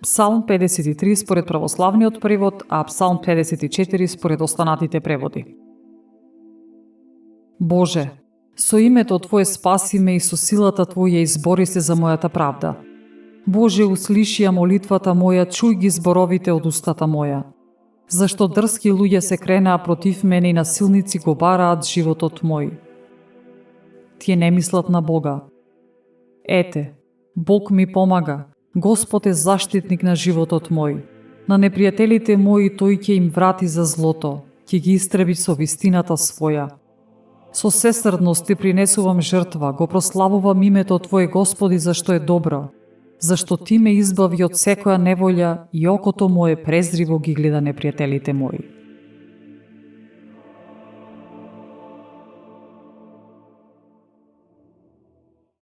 Псалм 53 според православниот превод, а Псалм 54 според останатите преводи. Боже, со името Твое спаси ме и со силата Твоја избори се за мојата правда. Боже, услиши ја молитвата моја, чуј ги зборовите од устата моја. Зашто дрски луѓе се кренаа против мене и насилници го бараат животот мој. Тие не мислат на Бога. Ете, Бог ми помага, Господ е заштитник на животот мој. На непријателите мои тој ќе им врати за злото, ќе ги истреби со вистината своја. Со сесрдност ти принесувам жртва, го прославувам името Твое, Господи, зашто е добро, зашто Ти ме избави од секоја неволја и окото мое презриво ги гледа непријателите мои.